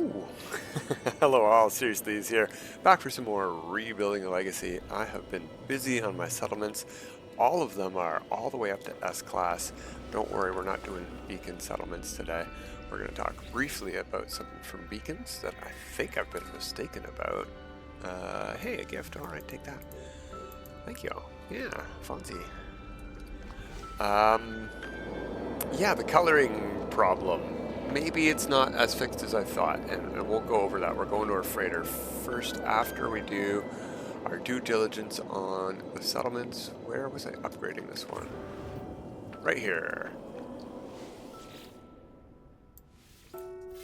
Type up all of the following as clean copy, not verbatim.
Ooh. Hello all, Seriously is here, back for some more Rebuilding a Legacy. I have been busy on my settlements. All of them are all the way up to S class. Don't worry, we're not doing beacon settlements today. We're going to talk briefly about something from beacons that I think I've been mistaken about. Hey, a gift. Alright, take that. Thank you. Yeah, Fonzie. Yeah, the coloring problem. Maybe it's not as fixed as I thought, and we'll go over that. We're going to our freighter first after we do our due diligence on the settlements. Where was I upgrading this one? Right here.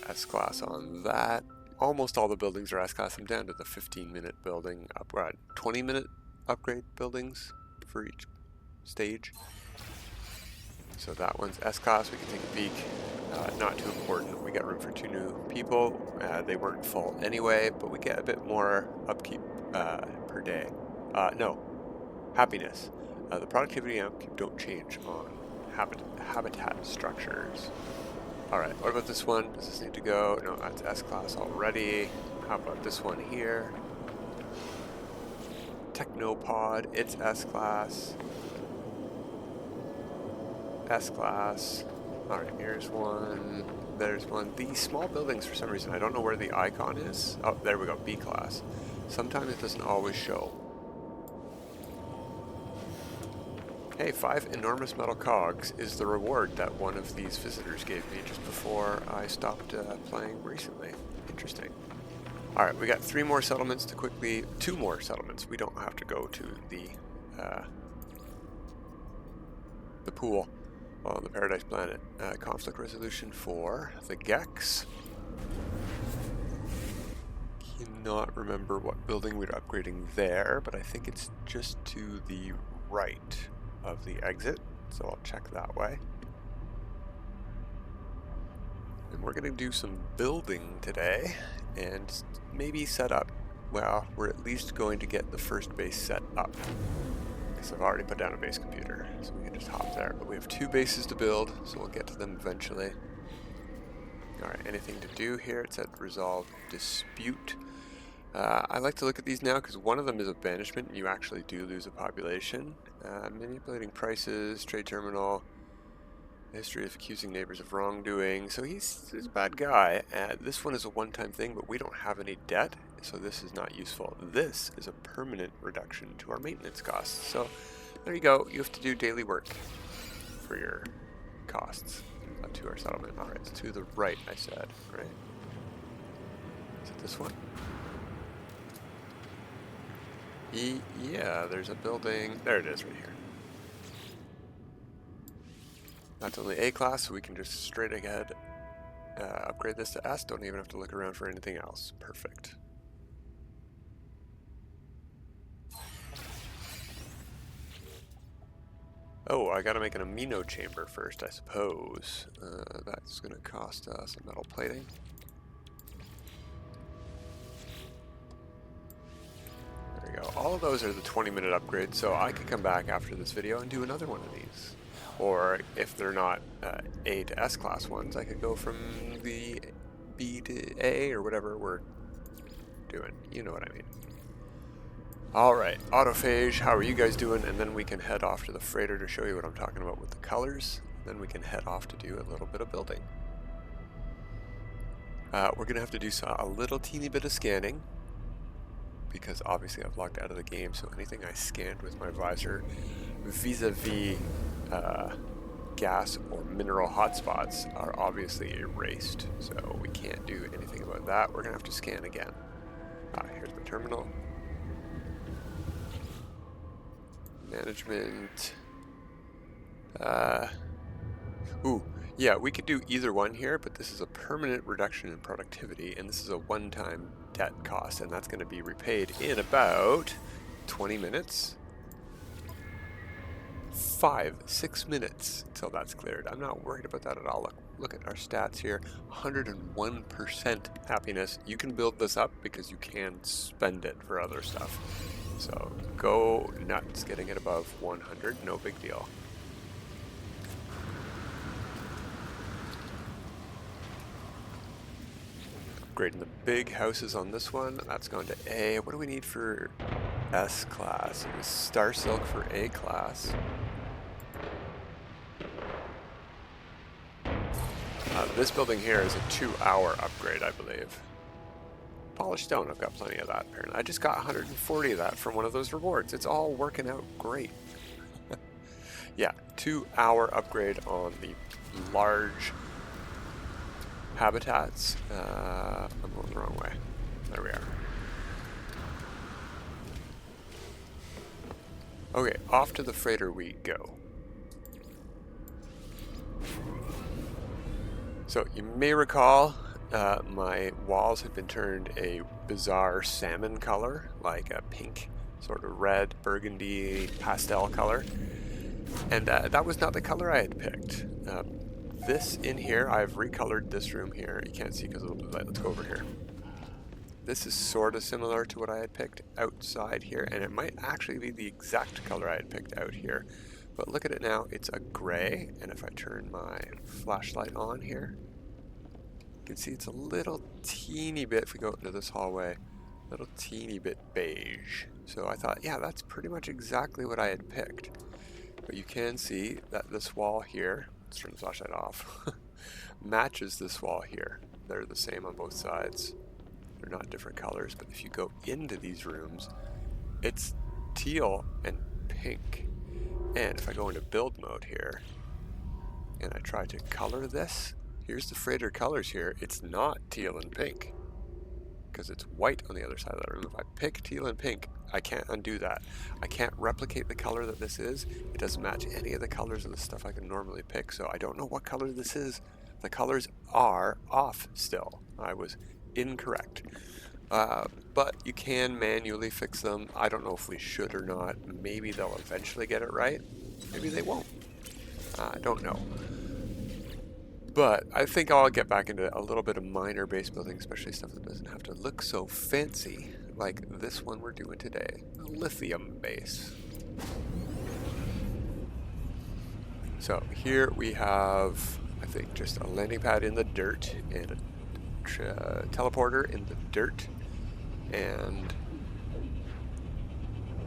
S-Class on that. Almost all the buildings are S-Class. I'm down to the 15-minute building upgrade, 20-minute upgrade buildings for each stage. So that one's S-Class, we can take a peek. Not too important, we got room for 2 new people. They weren't full anyway, but we get a bit more upkeep per day. No, happiness. The productivity and upkeep don't change on habitat structures. Alright, what about this one? Does this need to go? No, that's S-Class already. How about this one here? Technopod, it's S-Class. S-Class. Alright, here's one. There's one. These small buildings, for some reason, I don't know where the icon is. Oh, there we go, B-Class. Sometimes it doesn't always show. Hey, 5 enormous metal cogs is the reward that one of these visitors gave me just before I stopped playing recently. Interesting. Alright, we got 3 more settlements to quickly... 2 more settlements. We don't have to go to the pool on the Paradise Planet. Conflict resolution for the Gex. Cannot remember what building we're upgrading there, but I think it's just to the right of the exit, so I'll check that way. And we're going to do some building today and maybe set up. Well, we're at least going to get the first base set up. So I've already put down a base computer, so we can just hop there. But we have 2 bases to build, so we'll get to them eventually. Alright, anything to do here? It said resolve dispute. I like to look at these now because one of them is a banishment and you actually do lose a population. Manipulating prices, trade terminal, history of accusing neighbors of wrongdoing. So he's a bad guy. This one is a one-time thing, but we don't have any debt, so this is not useful. This is a permanent reduction to our maintenance costs. So there you go. You have to do daily work for your costs to our settlement. All right, it's to the right, I said, right? Is it this one? Yeah, there's a building. There it is right here. That's only A class, so we can just straight ahead upgrade this to S. Don't even have to look around for anything else. Perfect. Oh, I gotta make an amino chamber first, I suppose. That's gonna cost us some metal plating. There we go. All of those are the 20-minute upgrades, so I could come back after this video and do another one of these. Or if they're not A to S class ones, I could go from the B to A or whatever we're doing. You know what I mean. Alright, autophage, how are you guys doing? And then we can head off to the freighter to show you what I'm talking about with the colors. Then we can head off to do a little bit of building. We're going to have to do a little teeny bit of scanning, because obviously I've logged out of the game, so anything I scanned with my visor vis-a-vis gas or mineral hotspots are obviously erased, so we can't do anything about that. We're going to have to scan again. Here's the terminal. Management. Ooh, yeah, we could do either one here, but this is a permanent reduction in productivity, and this is a one-time debt cost, and that's going to be repaid in about 20 minutes. 5-6 minutes until that's cleared. I'm not worried about that at all. Look at our stats here. 101% happiness. You can build this up because you can spend it for other stuff. So go nuts getting it above 100. No big deal. upgrading the big houses on this one. That's gone to A. What do we need for S class? It was Star Silk for A class. This building here is a 2-hour upgrade, I believe. Polished stone, I've got plenty of that apparently. I just got 140 of that from one of those rewards. It's all working out great. Yeah, 2-hour upgrade on the large habitats. I'm going the wrong way. There we are. Okay, off to the freighter we go. So you may recall my walls had been turned a bizarre salmon color, like a pink, sort of red, burgundy, pastel color. And that was not the color I had picked. This in here, I've recolored this room here. You can't see because of the blue light. Let's go over here. This is sort of similar to what I had picked outside here, and it might actually be the exact color I had picked out here. But look at it now, it's a gray, and if I turn my flashlight on here, you can see it's a little teeny bit, if we go into this hallway, a little teeny bit beige. So I thought, yeah, that's pretty much exactly what I had picked. But you can see that this wall here, let's turn the flashlight off, matches this wall here. They're the same on both sides. They're not different colors, but if you go into these rooms, it's teal and pink. And if I go into build mode here, and I try to color this, here's the freighter colors here. It's not teal and pink, because it's white on the other side of that room. If I pick teal and pink, I can't undo that. I can't replicate the color that this is. It doesn't match any of the colors of the stuff I can normally pick, so I don't know what color this is. The colors are off still. I was incorrect. But you can manually fix them. I don't know if we should or not. Maybe they'll eventually get it right. Maybe they won't. I don't know. But I think I'll get back into a little bit of minor base building, especially stuff that doesn't have to look so fancy like this one we're doing today. A lithium base. So here we have, I think, just a landing pad in the dirt and a teleporter in the dirt and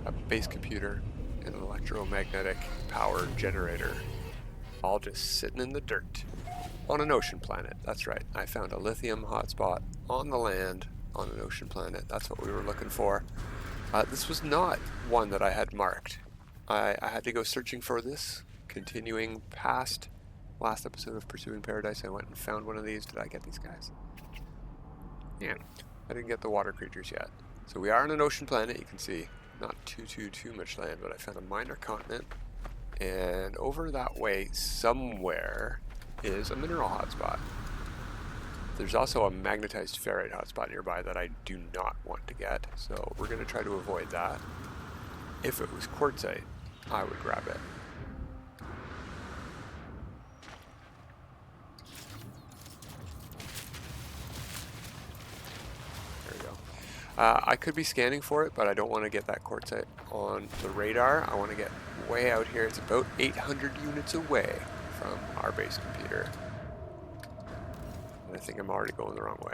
a base computer and an electromagnetic power generator, all just sitting in the dirt on an ocean planet. That's right, I found a lithium hotspot on the land on an ocean planet. That's what we were looking for. This was not one that I had marked. I had to go searching for this, continuing past last episode of Pursuing Paradise. I went and found one of these. Did I get these guys? Yeah, I didn't get the water creatures yet. So we are on an ocean planet. You can see not too much land, but I found a minor continent. And over that way somewhere is a mineral hotspot. There's also a magnetized ferrite hotspot nearby that I do not want to get. So we're going to try to avoid that. If it was quartzite, I would grab it. I could be scanning for it, but I don't want to get that quartzite on the radar. I want to get way out here. It's about 800 units away from our base computer. And I think I'm already going the wrong way.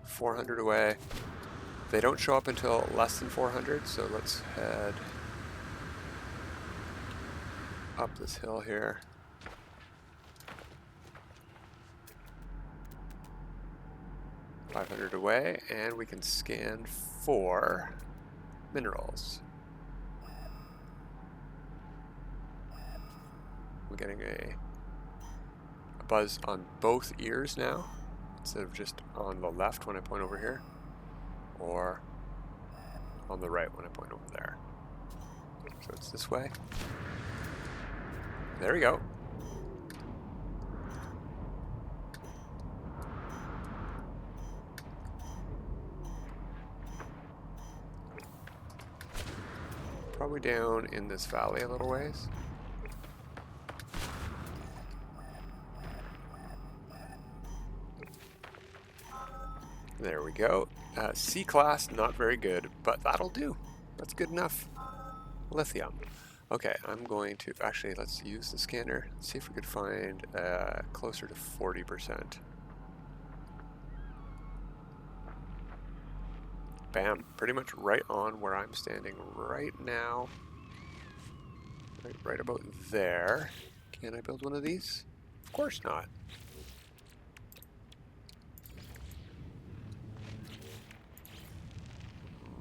400 away. They don't show up until less than 400, so let's head up this hill here. 500 away, and we can scan for minerals. I'm getting a buzz on both ears now, instead of just on the left when I point over here, or on the right when I point over there. So it's this way. There we go. Probably down in this valley a little ways. There we go. C class, not very good, but that'll do. That's good enough. Lithium. Okay, I'm going to, actually, let's use the scanner. Let's see if we could find closer to 40%. bam, pretty much right on where I'm standing right now. Right about there. Can I build one of these? Of course not.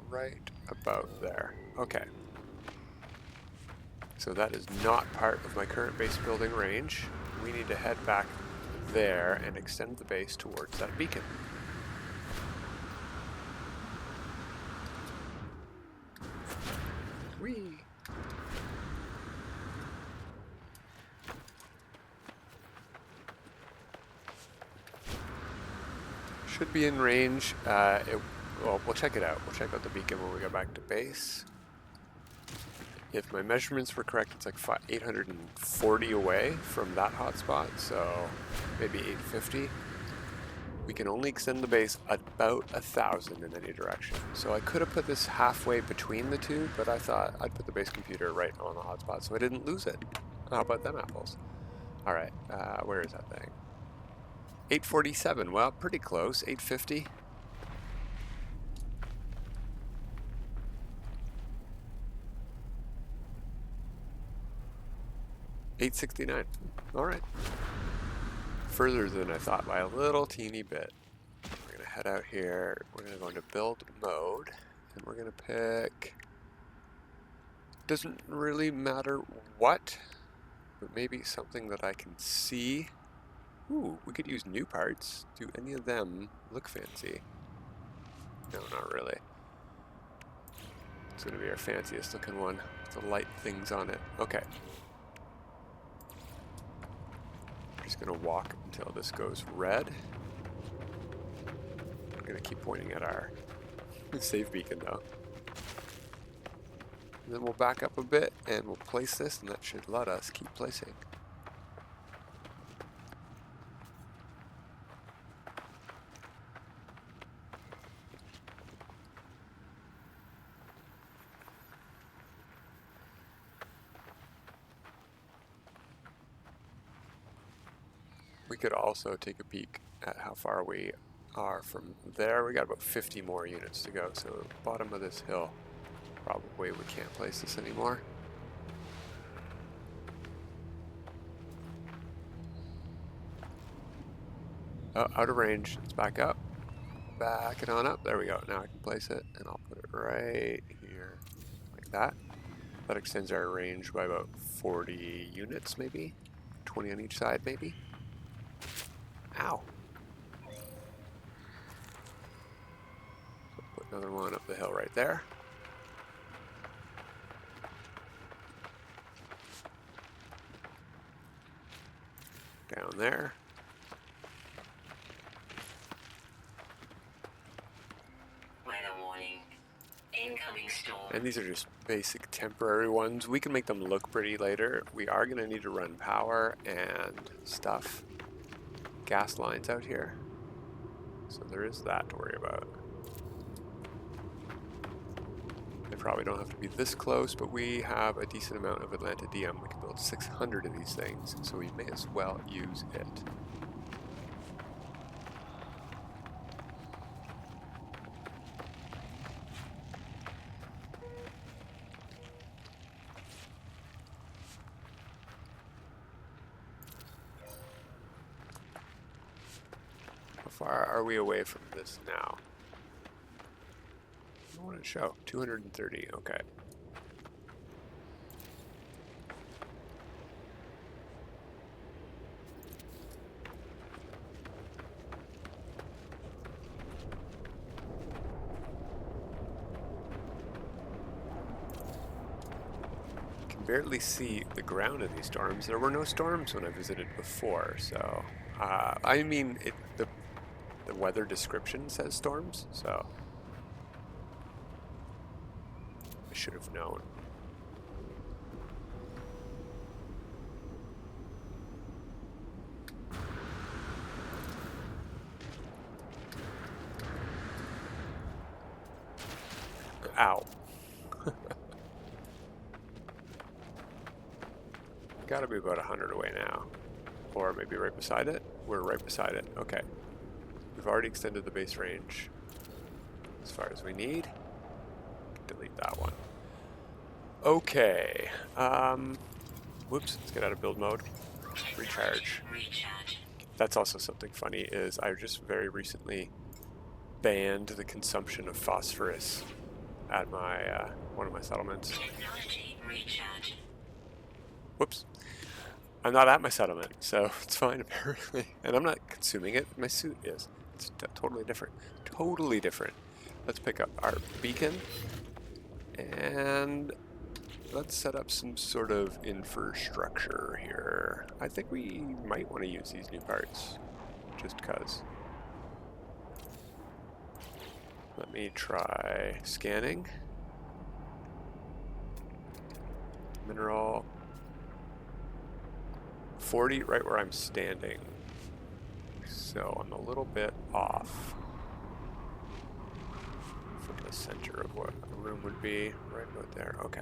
Right about there. Okay. So that is not part of my current base building range. We need to head back there and extend the base towards that beacon. Whee! Should be in range. Well, we'll check it out. We'll check out the beacon when we go back to base. If my measurements were correct, it's like 840 away from that hotspot, so maybe 850. We can only extend the base about 1,000 in any direction. So I could have put this halfway between the two, but I thought I'd put the base computer right on the hotspot so I didn't lose it. How about them apples? All right, where is that thing? 847, well, pretty close, 850. $869. All right. Further than I thought by a little teeny bit. We're going to head out here. We're going to go into build mode. And we're going to pick... Doesn't really matter what, but maybe something that I can see. Ooh, we could use new parts. Do any of them look fancy? No, not really. It's going to be our fanciest looking one with the light things on it. Okay. Just gonna walk until this goes red. I'm gonna keep pointing at our save beacon though. And then we'll back up a bit and we'll place this, and that should let us keep placing. We could also take a peek at how far we are from there. We got about 50 more units to go, so bottom of this hill, probably we can't place this anymore. Oh, out of range, it's back up. Back it on up, there we go. Now I can place it, and I'll put it right here, like that. That extends our range by about 40 units maybe, 20 on each side maybe. Ow. So put another one up the hill right there. Down there. Weather warning. Incoming storm. And these are just basic temporary ones. We can make them look pretty later. We are going to need to run power and stuff. Gas lines out here, so there is that to worry about. They probably don't have to be this close, but we have a decent amount of Atlantidium. We can build 600 of these things, so we may as well use it. How far are we away from this now? I want to show 230. Okay. Can barely see the ground in these storms. There were no storms when I visited before, so I mean the weather description says storms, so I should have known. Ow. Gotta be about 100 away now. Or maybe right beside it? We're right beside it. Okay. We've already extended the base range. as far as we need. Delete that one. Okay. Whoops, let's get out of build mode. Recharge. That's also something funny, is I just very recently banned the consumption of phosphorus at my one of my settlements. Whoops. I'm not at my settlement, so it's fine apparently. And I'm not consuming it, my suit is. It's totally different. Totally different. Let's pick up our beacon and let's set up some sort of infrastructure here. I think we might want to use these new parts, just cause. Let me try scanning. Mineral 40 right where I'm standing. So I'm a little bit off from the center of what a room would be. Right about there. Okay.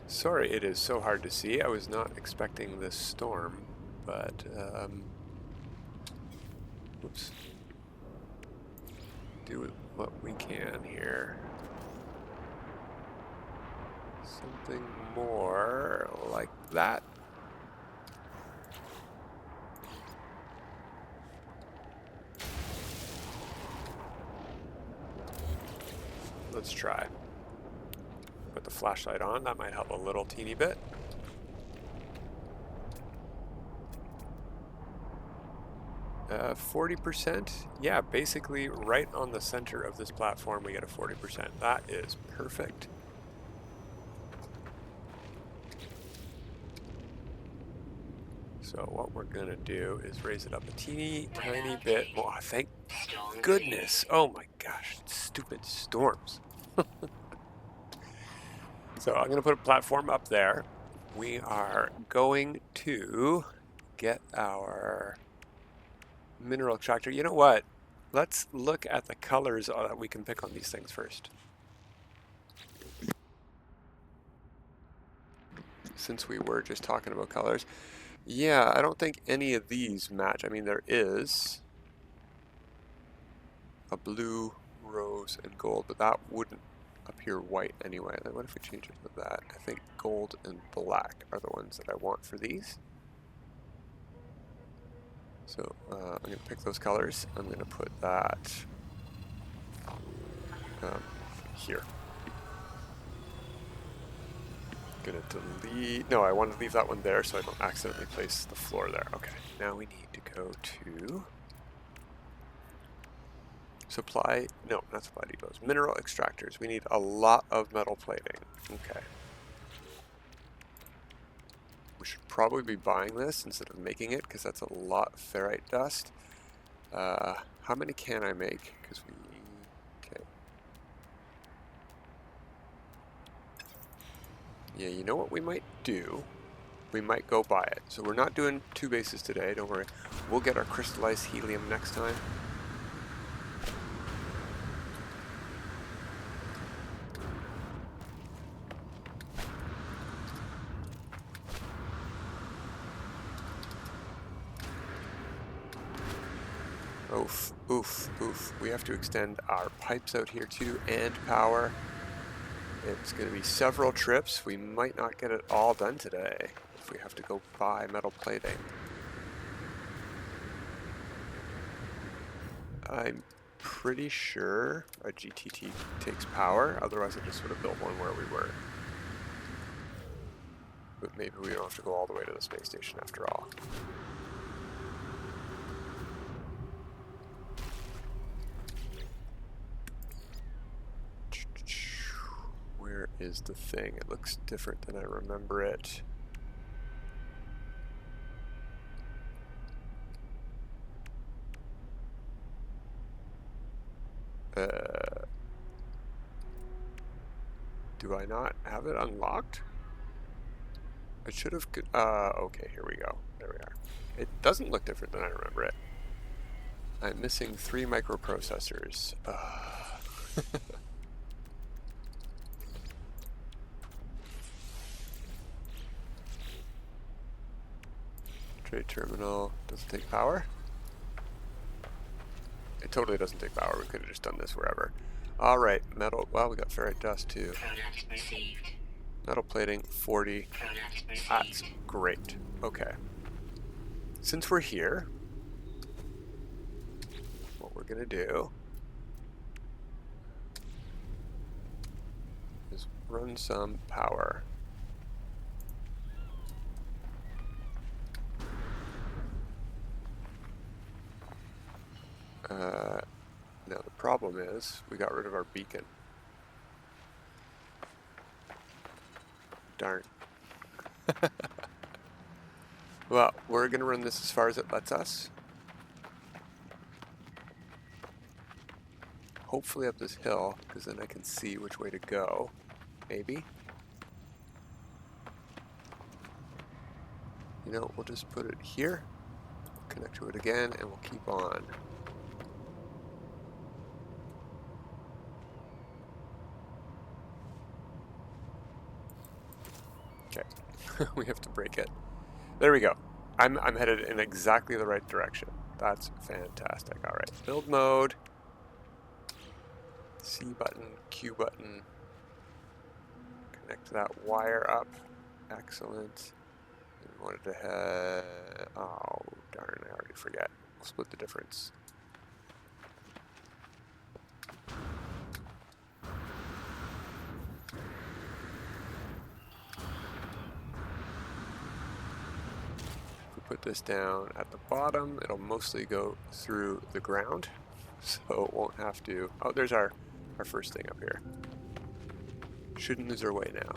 Sorry, it is so hard to see. I was not expecting this storm, but whoops. Do what we can here. Something more like that. Let's try. Put the flashlight on, that might help a little teeny bit. Uh, 40%? Yeah, basically right on the center of this platform we get a 40%. That is perfect. So what we're gonna do is raise it up a teeny tiny bit more. Oh, thank goodness. Oh my gosh, stupid storms. So I'm gonna put a platform up there. We are going to get our mineral extractor. You know what? Let's look at the colors that we can pick on these things first. Since we were just talking about colors. Yeah, I don't think any of these match. I mean, there is a blue, rose, and gold, but that wouldn't appear white anyway. Then what if we change it to that? I think gold and black are the ones that I want for these. So I'm going to pick those colors. I'm going to put that here. Going to delete. No, I want to leave that one there so I don't accidentally place the floor there. Okay, now we need to go to supply. No, not supply depots. Mineral extractors. We need a lot of metal plating. Okay. We should probably be buying this instead of making it because that's a lot of ferrite dust. How many can I make? Because we. Okay. Yeah, you know what we might do? We might go buy it. So we're not doing 2 bases today, don't worry. We'll get our crystallized helium next time. Oof, oof, oof. We have to extend our pipes out here too, and power. It's going to be several trips. We might not get it all done today if we have to go buy metal plating. I'm pretty sure a GTT takes power, otherwise I just would have built one where we were. But maybe we don't have to go all the way to the space station after all. Where is the thing? It looks different than I remember it. Do I not have it unlocked? I should have. Okay, here we go. There we are. It doesn't look different than I remember it. I'm missing 3 microprocessors. Trade terminal doesn't take power. It totally doesn't take power. We could have just done this wherever. All right, metal. Well, we got ferrite dust too. Product received. Metal plating, 40. Product That's received. great. Okay. Since we're here, what we're going to do is run some power. Now the problem is we got rid of our beacon. Darn. Well, we're going to run this as far as it lets us. Hopefully up this hill, because then I can see which way to go. Maybe. You know, we'll just put it here, connect to it again, and we'll keep on. Okay, we have to break it. There we go. I'm headed in exactly the right direction. That's fantastic. All right, build mode. C button, Q button. Connect that wire up. Excellent. We wanted to head. Oh, darn, I already forget. We'll split the difference. Put this down at the bottom, it'll mostly go through the ground, so it won't have to. Oh, there's our first thing up here. Shouldn't lose our way now.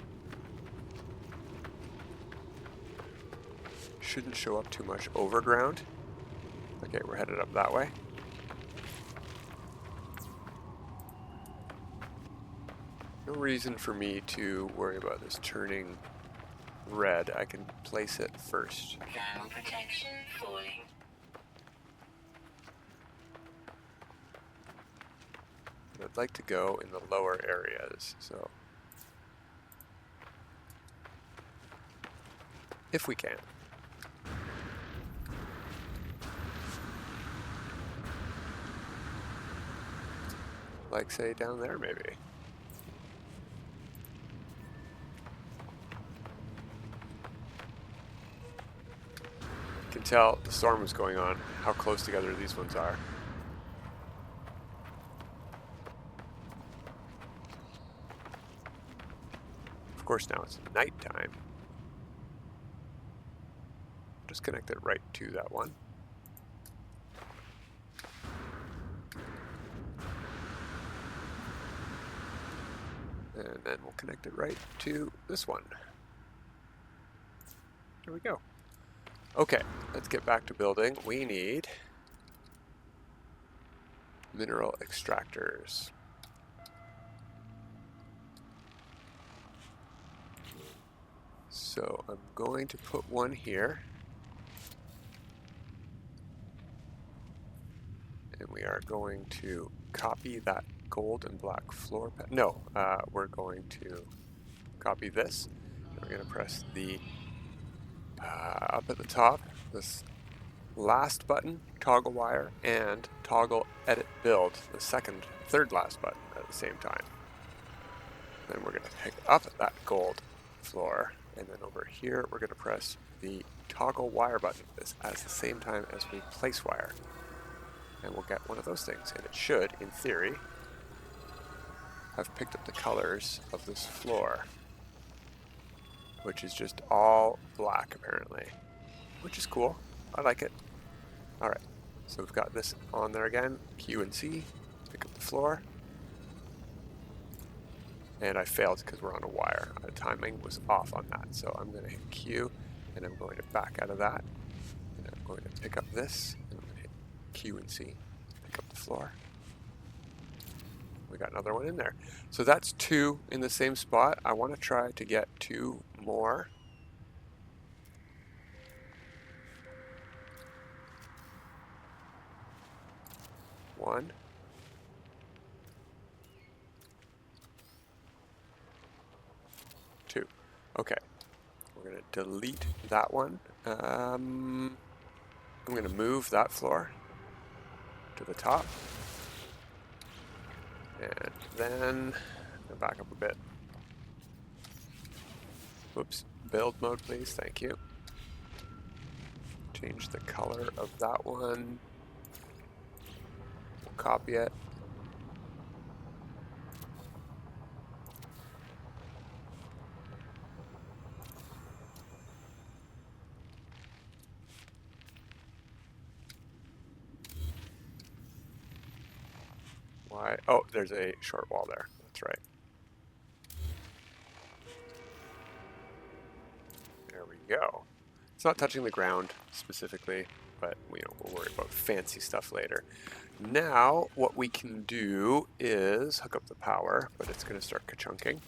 Shouldn't show up too much over ground. Okay, we're headed up that way. No reason for me to worry about this turning red. I can place it first. Thermal protection falling. I'd like to go in the lower areas, so if we can. Like, say, down there, maybe. You can tell the storm is going on, how close together these ones are. Of course, now it's nighttime. Just connect it right to that one. And then we'll connect it right to this one. There we go. Okay, let's get back to building. We need mineral extractors. So I'm going to put one here. And we are going to copy that gold and black floor pad. No, we're going to copy this. We're going to press the up at the top, this last button, toggle wire, and toggle edit build, the third last button at the same time. Then we're going to pick up that gold floor, and then over here we're going to press the toggle wire button at the same time as we place wire. And we'll get one of those things, and it should, in theory, have picked up the colors of this floor, which is just all black apparently, which is cool. I like it. All right, so we've got this on there again, Q and C, pick up the floor. And I failed because we're on a wire. The timing was off on that, so I'm going to hit Q, and I'm going to back out of that, and I'm going to pick up this, and I'm going to hit Q and C, pick up the floor. We got another one in there. So that's 2 in the same spot. I want to try to get 2 more. One. Two. Okay. We're going to delete that one. I'm going to move that floor. to the top. And then go back up a bit. Whoops. Build mode, please. Thank you. Change the color of that one. We'll copy it. Why? Oh, there's a short wall there. That's right. There we go. It's not touching the ground specifically, but we'll worry about fancy stuff later. Now, what we can do is hook up the power, but it's going to start ka-chunking.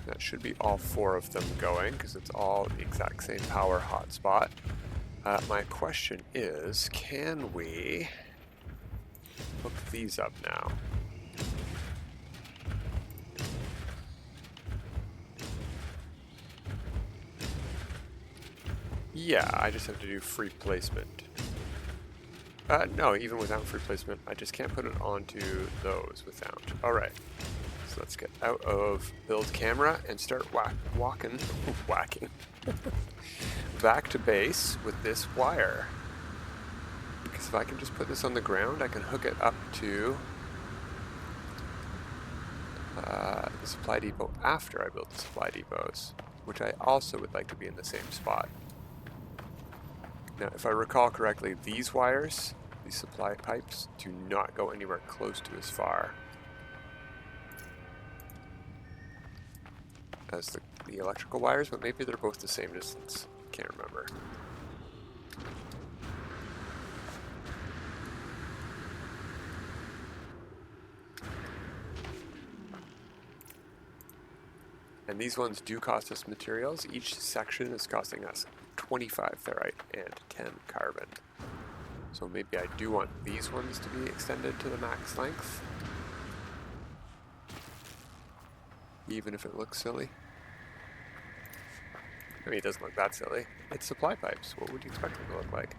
That should be all 4 of them going, because it's all the exact same power hotspot. My question is, can we hook these up now? Yeah, I just have to do free placement. No, even without free placement, I just can't put it onto those without. Alright, so let's get out of build camera and start whacking back to base with this wire. Because if I can just put this on the ground, I can hook it up to the supply depot after I build the supply depots, which I also would like to be in the same spot. Now, if I recall correctly, these wires, these supply pipes, do not go anywhere close to as far as the electrical wires, but maybe they're both the same distance. Can't remember. And these ones do cost us materials. Each section is costing us 25 ferrite and 10 carbon. So maybe I do want these ones to be extended to the max length, even if it looks silly. I mean, it doesn't look that silly. It's supply pipes. What would you expect them to look like?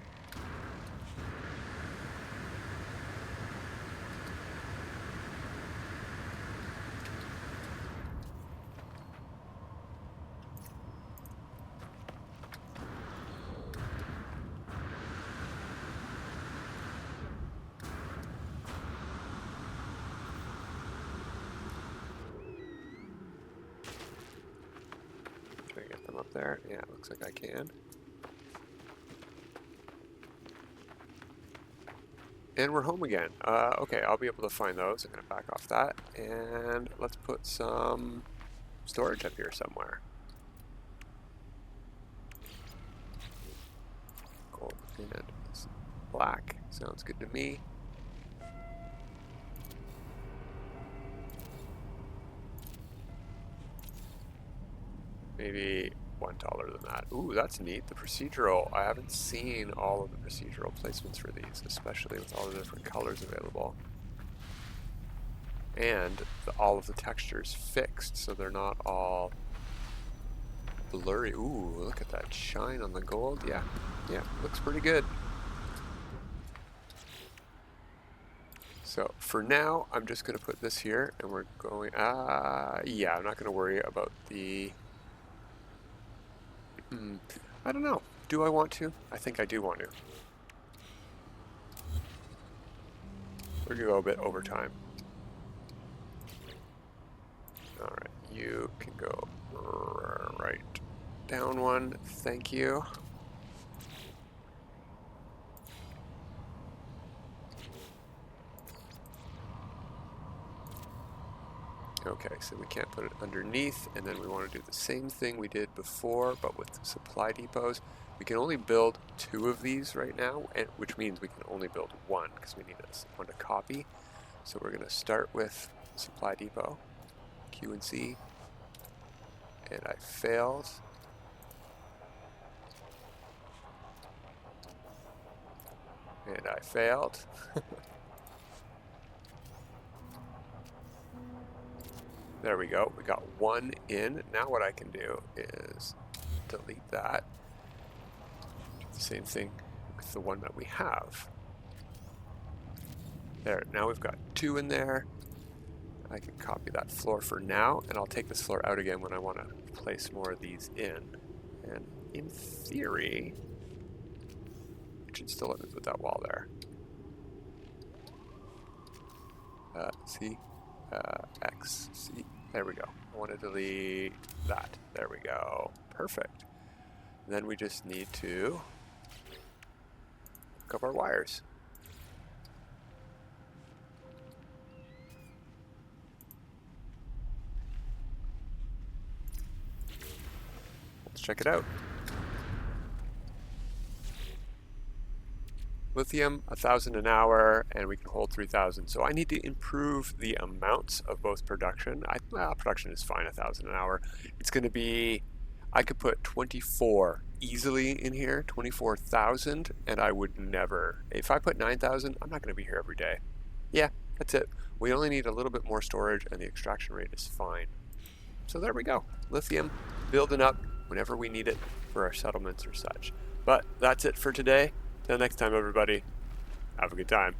Can I get them up there? Yeah, it looks like I can. And we're home again. Okay, I'll be able to find those. I'm going to back off that. And let's put some storage up here somewhere. Gold and black. Sounds good to me. Maybe one taller than that. Ooh, that's neat. The procedural. I haven't seen all of the procedural placements for these, especially with all the different colors available. And all of the textures fixed, so they're not all blurry. Ooh, look at that shine on the gold. Yeah, looks pretty good. So for now, I'm just going to put this here, and we're going, yeah, I'm not going to worry about the, I don't know. Do I want to? I think I do want to. We're going to go a bit over time. Alright, you can go right down one. Thank you. Okay, so we can't put it underneath, and then we want to do the same thing we did before, but with supply depots. We can only build 2 of these right now, which means we can only build 1, because we need one to copy. So we're going to start with supply depot, Q and C, and I failed. And I failed. There we go. We got one in. Now what I can do is delete that. Do the same thing with the one that we have. There, now we've got two in there. I can copy that floor for now, and I'll take this floor out again when I want to place more of these in. And in theory, it should still let me put that wall there. C, X, C, there we go. I want to delete that. There we go. Perfect. And then we just need to hook up our wires. Let's check it out. Lithium, 1,000 an hour, and we can hold 3,000. So I need to improve the amounts of both production. Production is fine, 1,000 an hour. It's going to be, I could put 24 easily in here, 24,000, and I would never. If I put 9,000, I'm not going to be here every day. Yeah, that's it. We only need a little bit more storage, and the extraction rate is fine. So there we go. Lithium, building up whenever we need it for our settlements or such. But that's it for today. Till next time, everybody, have a good time.